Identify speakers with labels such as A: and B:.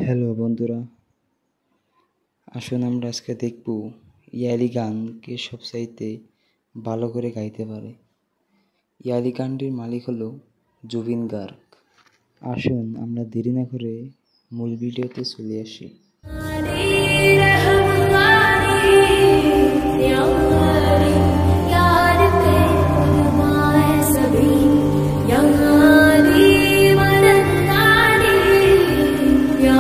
A: Hello বন্ধুরা, আসুন আমরা আজকে দেখব ইয়ালি গান কে সবচাইতে ভালো করে গাইতে পারে। ইয়ালি গানটির মালিক হলো জুবিন গার্গ। আসুন আমরা দেরি না করে মূল ভিডিওতে চলে আসি।
B: Ya